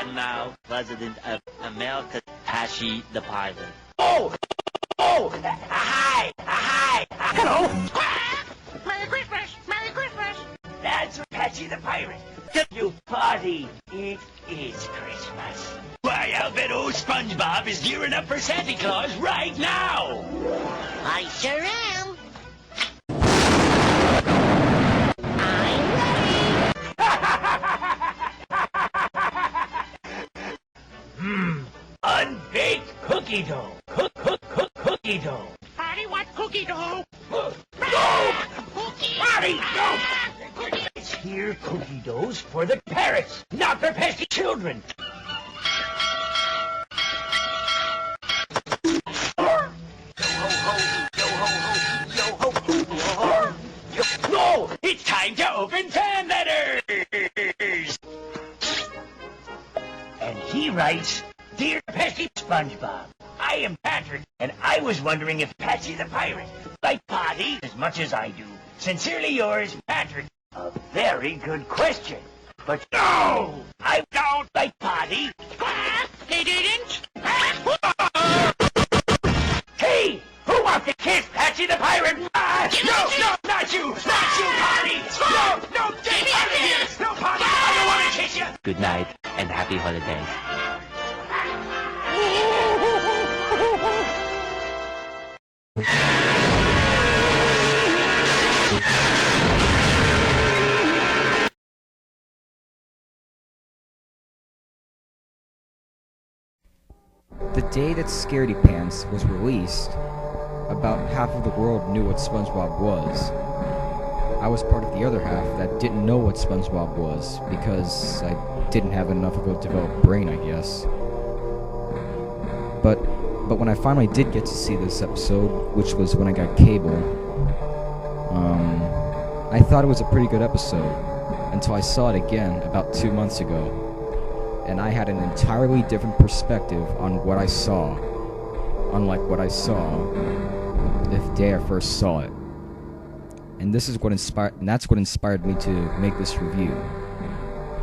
am now President of America, Patchy the Pirate. Oh! Oh! Hi! Hi! Hello! Merry Christmas! Merry Christmas! That's Patchy the Pirate. You party. It is Christmas. Why, I'll bet old Spongebob is gearing up for Santa Claus right now. I sure am. Unbaked cookie dough. Cookie dough. Party, what cookie dough? Go! Cookie! Party, go! It's here cookie doughs for the parrots, not for pesky children. No! It's time to open fan letters! And he writes, Dear Pesky Spongebob, I am Patrick, and I was wondering if Patchy the Pirate liked potty as much as I do. Sincerely yours, Patrick. A very good question. But no! I don't like potty. They didn't? Hey! Who wants to kiss Patchy the Pirate? No, not you! Not you, Potty! No, get out of here! No, Potty! I don't want to kiss you! Good night and happy holidays. The day that Scaredy Pants was released, about half of the world knew what SpongeBob was. I was part of the other half that didn't know what SpongeBob was, because I didn't have enough of a developed brain, I guess. But when I finally did get to see this episode, which was when I got cable, I thought it was a pretty good episode, until I saw it again about 2 months ago. And I had an entirely different perspective on what I saw, unlike what I saw the day I first saw it. And that's what inspired me to make this review.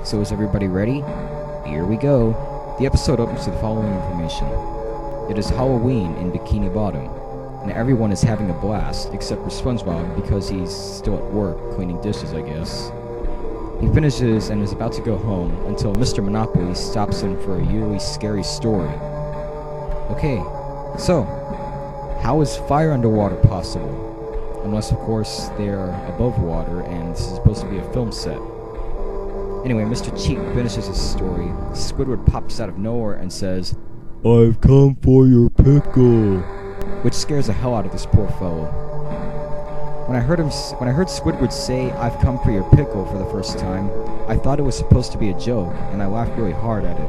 So is everybody ready? Here we go. The episode opens with the following information. It is Halloween in Bikini Bottom, and everyone is having a blast, except for SpongeBob because he's still at work cleaning dishes, I guess. He finishes and is about to go home until Mr. Monopoly stops him for a yearly scary story. Okay, so, how is fire underwater possible? Unless, of course, they are above water and this is supposed to be a film set. Anyway, Mr. Cheap finishes his story. Squidward pops out of nowhere and says, "I've come for your pickle," which scares the hell out of this poor fellow. When I heard Squidward say, "I've come for your pickle" for the first time, I thought it was supposed to be a joke, and I laughed really hard at it.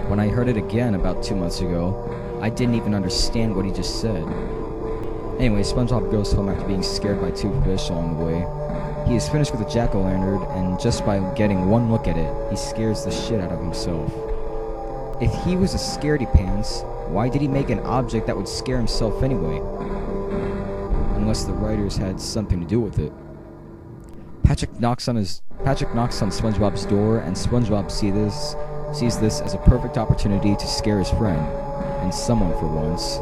When I heard it again about 2 months ago, I didn't even understand what he just said. Anyway, SpongeBob goes home after being scared by 2 fish along the way. He is finished with a jack-o'-lantern, and just by getting one look at it, he scares the shit out of himself. If he was a scaredy pants, why did he make an object that would scare himself anyway? Unless the writers had something to do with it. Patrick knocks on SpongeBob's door, and SpongeBob sees this as a perfect opportunity to scare his friend, and someone for once.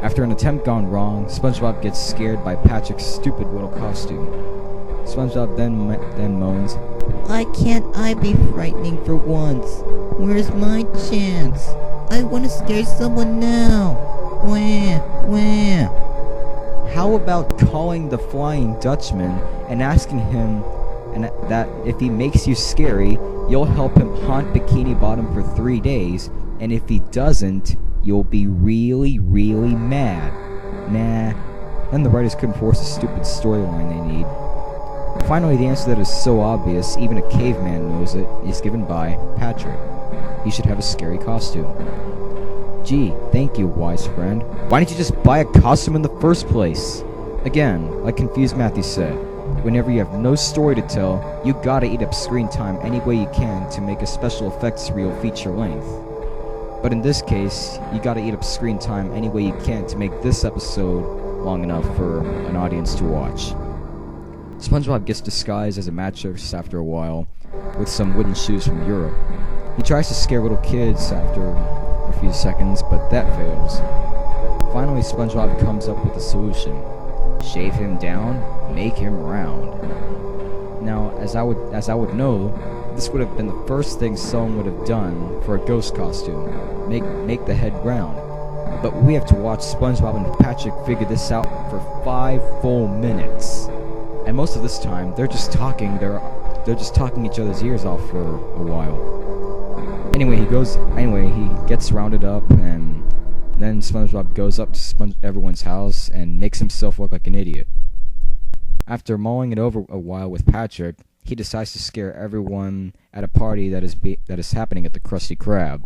After an attempt gone wrong, SpongeBob gets scared by Patrick's stupid little costume. SpongeBob then moans, "Why can't I be frightening for once? Where's my chance? I want to scare someone now. Wah. How about calling the Flying Dutchman and asking him that if he makes you scary, you'll help him haunt Bikini Bottom for 3 days, and if he doesn't, you'll be really, really mad. Nah. Then the writers couldn't force a stupid storyline they need. Finally, the answer that is so obvious, even a caveman knows it, is given by Patrick. He should have a scary costume. Gee, thank you, wise friend. Why didn't you just buy a costume in the first place? Again, like Confused Matthew said, whenever you have no story to tell, you gotta eat up screen time any way you can to make a special effects reel feature length. But in this case, you gotta eat up screen time any way you can to make this episode long enough for an audience to watch. SpongeBob gets disguised as a mattress after a while, with some wooden shoes from Europe. He tries to scare little kids after a few seconds, but that fails. Finally, SpongeBob comes up with a solution. Shave him down, make him round. Now, as I would know, this would have been the first thing someone would have done for a ghost costume. Make the head round. But we have to watch SpongeBob and Patrick figure this out for 5 full minutes. And most of this time, they're just talking. They're just talking each other's ears off for a while. Anyway, he gets rounded up, and then SpongeBob goes up to everyone's house and makes himself look like an idiot. After mulling it over a while with Patrick, he decides to scare everyone at a party that is happening at the Krusty Krab.